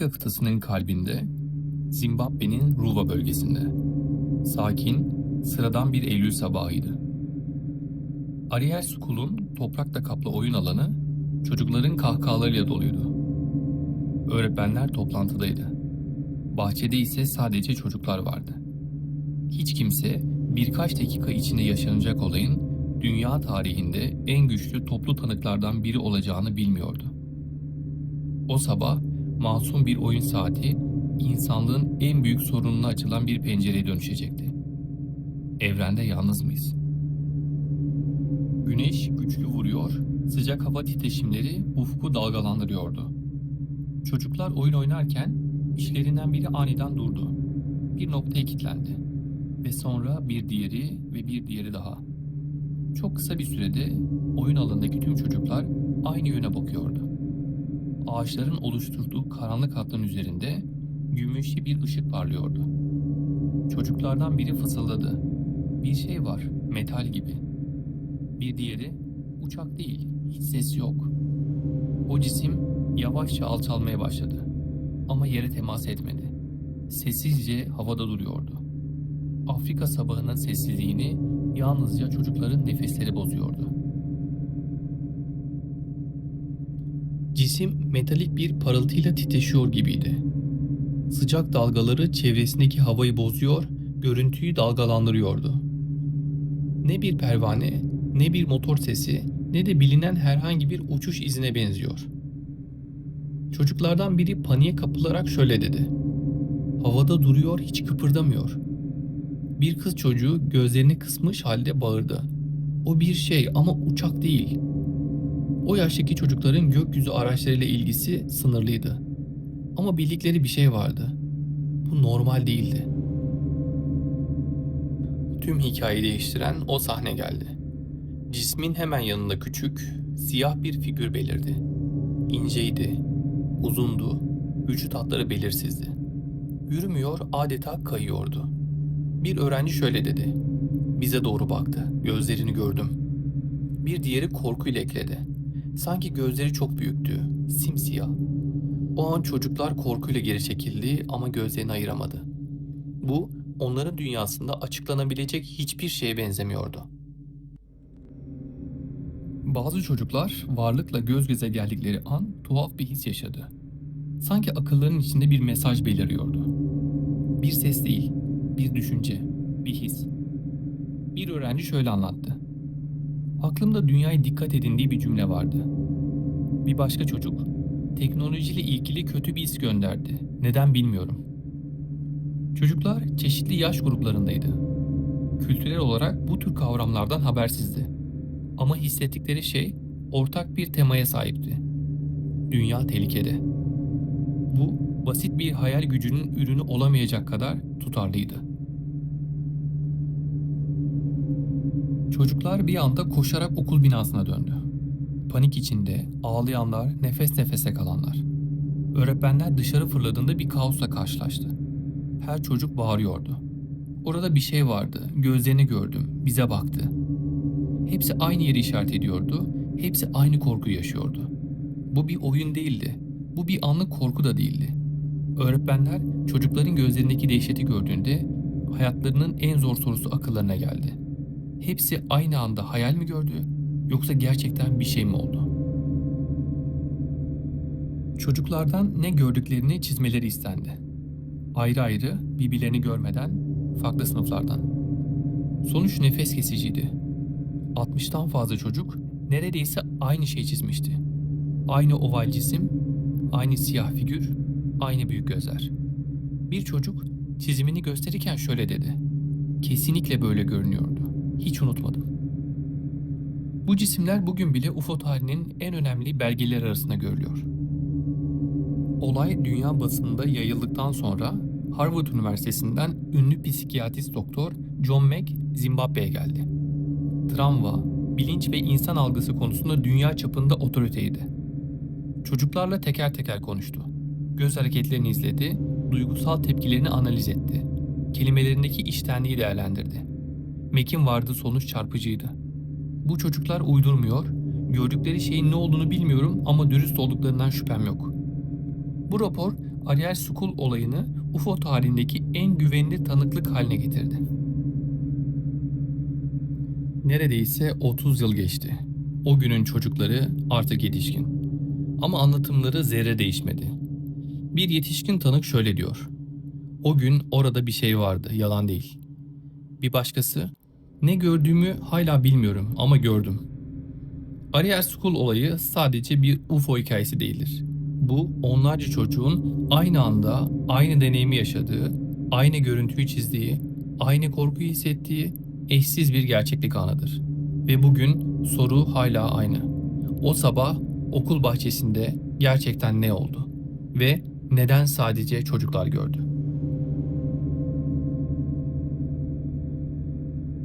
Afrika kıtasının kalbinde, Zimbabwe'nin Ruva bölgesinde. Sakin, sıradan bir Eylül sabahıydı. Ariel School'un toprakla kaplı oyun alanı çocukların kahkahalarıyla doluydu. Öğretmenler toplantıdaydı. Bahçede ise sadece çocuklar vardı. Hiç kimse birkaç dakika içinde yaşanacak olayın dünya tarihinde en güçlü toplu tanıklardan biri olacağını bilmiyordu. O sabah masum bir oyun saati insanlığın en büyük sorununa açılan bir pencereye dönüşecekti. Evrende yalnız mıyız? Güneş güçlü vuruyor, sıcak hava titreşimleri ufku dalgalandırıyordu. Çocuklar oyun oynarken işlerinden biri aniden durdu. Bir noktaya kilitlendi. Ve sonra bir diğeri ve bir diğeri daha. Çok kısa bir sürede oyun alanındaki tüm çocuklar aynı yöne bakıyordu. Ağaçların oluşturduğu karanlık hattın üzerinde gümüşlü bir ışık parlıyordu. Çocuklardan biri fısıldadı. Bir şey var, metal gibi. Bir diğeri, uçak değil, hiç ses yok. O cisim yavaşça alçalmaya başladı. Ama yere temas etmedi. Sessizce havada duruyordu. Afrika sabahının sessizliğini yalnızca çocukların nefesleri bozuyordu. Cisim metalik bir parıltıyla titreşiyor gibiydi. Sıcak dalgaları çevresindeki havayı bozuyor, görüntüyü dalgalandırıyordu. Ne bir pervane, ne bir motor sesi, ne de bilinen herhangi bir uçuş izine benziyor. Çocuklardan biri paniğe kapılarak şöyle dedi. Havada duruyor, hiç kıpırdamıyor. Bir kız çocuğu gözlerini kısmış halde bağırdı. O bir şey ama uçak değil. O yaştaki çocukların gökyüzü araçlarıyla ilgisi sınırlıydı. Ama bildikleri bir şey vardı. Bu normal değildi. Tüm hikayeyi değiştiren o sahne geldi. Cismin hemen yanında küçük, siyah bir figür belirdi. İnceydi, uzundu, vücut hatları belirsizdi. Yürümüyor, adeta kayıyordu. Bir öğrenci şöyle dedi. Bize doğru baktı, gözlerini gördüm. Bir diğeri korkuyla ekledi. Sanki gözleri çok büyüktü, simsiyah. O an çocuklar korkuyla geri çekildi ama gözlerini ayıramadı. Bu, onların dünyasında açıklanabilecek hiçbir şeye benzemiyordu. Bazı çocuklar varlıkla göz göze geldikleri an tuhaf bir his yaşadı. Sanki akıllarının içinde bir mesaj beliriyordu. Bir ses değil, bir düşünce, bir his. Bir öğrenci şöyle anlattı. Aklımda dünyaya dikkat edindiği bir cümle vardı. Bir başka çocuk, teknolojiyle ilgili kötü bir his gönderdi. Neden bilmiyorum. Çocuklar çeşitli yaş gruplarındaydı. Kültürel olarak bu tür kavramlardan habersizdi. Ama hissettikleri şey ortak bir temaya sahipti. Dünya tehlikede. Bu basit bir hayal gücünün ürünü olamayacak kadar tutarlıydı. Çocuklar bir anda koşarak okul binasına döndü. Panik içinde ağlayanlar, nefes nefese kalanlar. Öğretmenler dışarı fırladığında bir kaosla karşılaştı. Her çocuk bağırıyordu. Orada bir şey vardı, gözlerini gördüm, bize baktı. Hepsi aynı yeri işaret ediyordu, hepsi aynı korkuyu yaşıyordu. Bu bir oyun değildi, bu bir anlık korku da değildi. Öğretmenler çocukların gözlerindeki dehşeti gördüğünde hayatlarının en zor sorusu akıllarına geldi. Hepsi aynı anda hayal mi gördü, yoksa gerçekten bir şey mi oldu? Çocuklardan ne gördüklerini çizmeleri istendi. Ayrı ayrı, birbirlerini görmeden, farklı sınıflardan. Sonuç nefes kesiciydi. 60'tan fazla çocuk neredeyse aynı şeyi çizmişti. Aynı oval cisim, aynı siyah figür, aynı büyük gözler. Bir çocuk çizimini gösterirken şöyle dedi. Kesinlikle böyle görünüyordu. Hiç unutmadım. Bu cisimler bugün bile UFO tarihinin en önemli belgeleri arasında görülüyor. Olay dünya basınında yayıldıktan sonra Harvard Üniversitesi'nden ünlü psikiyatrist doktor John Mack Zimbabwe'ye geldi. Travma, bilinç ve insan algısı konusunda dünya çapında otoriteydi. Çocuklarla teker teker konuştu. Göz hareketlerini izledi, duygusal tepkilerini analiz etti. Kelimelerindeki içtenliği değerlendirdi. Mack'in vardığı sonuç çarpıcıydı. Bu çocuklar uydurmuyor, gördükleri şeyin ne olduğunu bilmiyorum ama dürüst olduklarından şüphem yok. Bu rapor Ariel School olayını UFO tarihindeki en güvenilir tanıklık haline getirdi. Neredeyse 30 yıl geçti. O günün çocukları artık yetişkin. Ama anlatımları zerre değişmedi. Bir yetişkin tanık şöyle diyor: "O gün orada bir şey vardı, yalan değil." Bir başkası: "Ne gördüğümü hala bilmiyorum ama gördüm." Ariel School olayı sadece bir UFO hikayesi değildir. Bu, onlarca çocuğun aynı anda aynı deneyimi yaşadığı, aynı görüntüyü çizdiği, aynı korkuyu hissettiği eşsiz bir gerçeklik anıdır. Ve bugün soru hala aynı. O sabah okul bahçesinde gerçekten ne oldu? Ve neden sadece çocuklar gördü?